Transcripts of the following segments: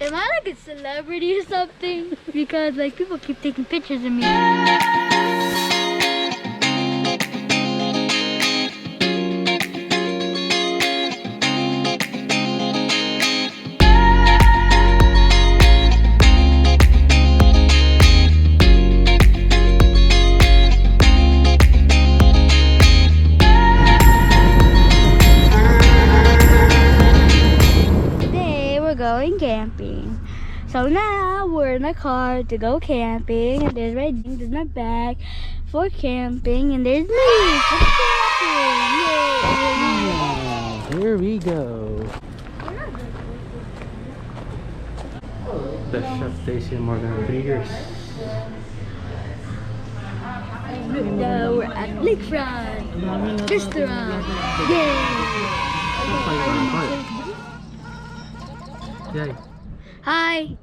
Am I like a celebrity or something? Because like people keep taking pictures of me. Going camping. So now we're in the car to go camping, and there's my bag for camping, and there's me for camping. Yay! Here we go. The chef station more than 3 years. Now we're at Lakefront Restaurant. Yay! Yay. Hi.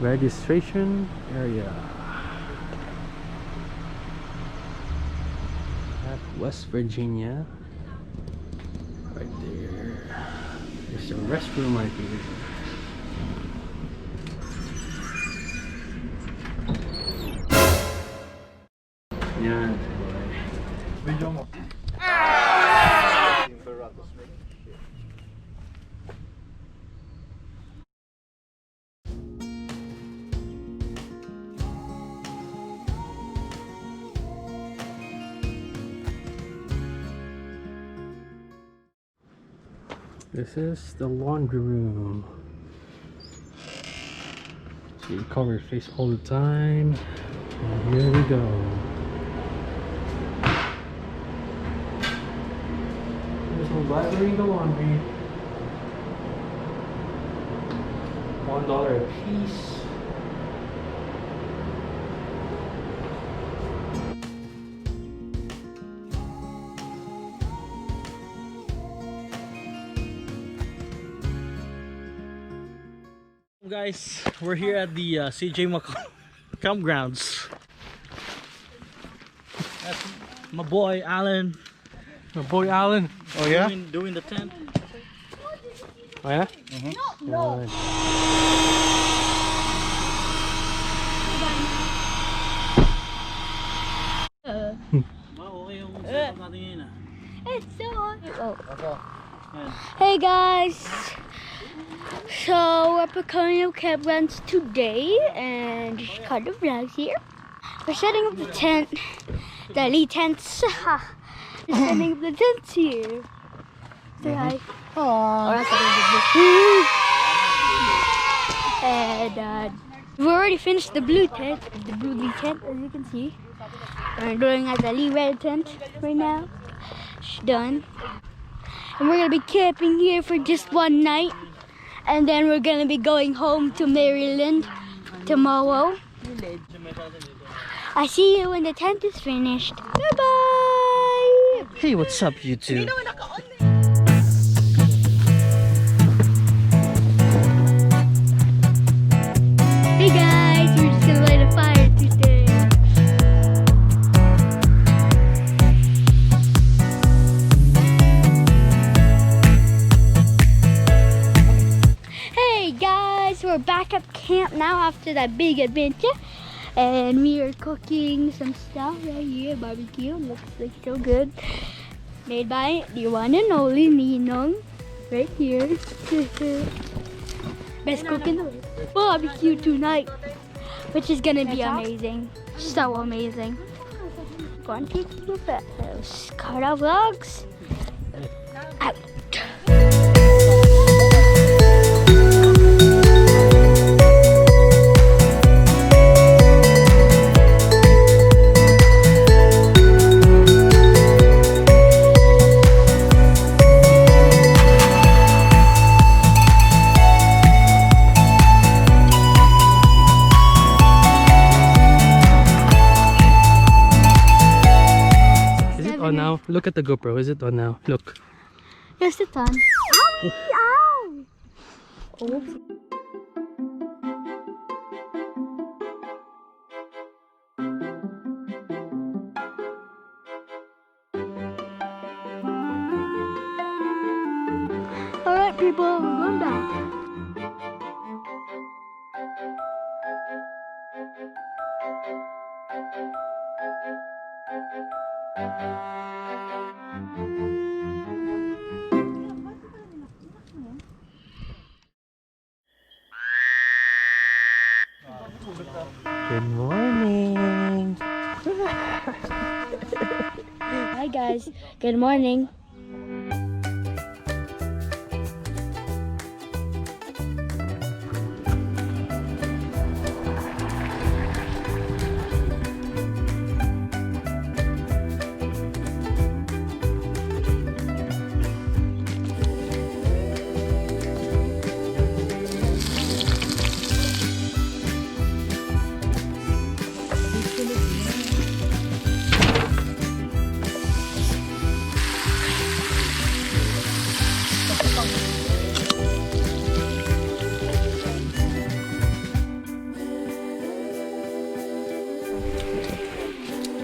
Registration area at West Virginia. Right there. There's a restroom right here. Yan. Video mo. This is the laundry room. So you cover your face all the time. And here we go. There's no library, the laundry. $1 a piece. Guys, we're here at the CJ Mccollum Campgrounds. That's my boy Alan. My boy Alan. Oh yeah? Doing the tent. Oh yeah? No. It's so hot. Hey guys. So we're at Mccollum Campgrounds today, and just kind of vlogs here. We're setting up the tent, the elite tents. We're setting up the tents here. Say hi. And we've already finished the blue tent, as you can see. We're doing at the Lee red tent right now. It's done. And we're gonna be camping here for just one night. And then we're gonna be going home to Maryland tomorrow. I see you when the tent is finished. Bye-bye! Hey, what's up, YouTube? Hey guys, we're just gonna light a fire today. Hey guys, we're back at camp now after that big adventure. And we are cooking some stuff right here, barbecue. Looks like so good. Made by the one and only Ninong. Right here. Best cook in the world. Barbecue tonight, which is gonna be amazing. So amazing. Go on, take a look at those Carter vlogs. Out. Look at the GoPro. Is it on now? Look. Yes, it's on. Owie! Ow! Oops. Alright, people, we're going back. Good morning. Hi guys, good morning.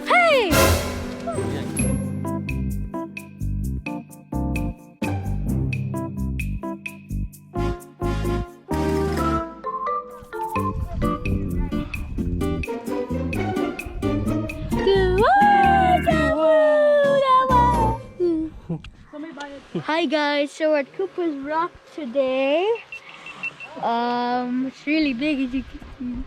Hey! Hi guys, so we're at Cooper's Rock today. It's really big as you can see.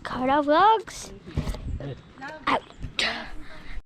Carter Vlogs.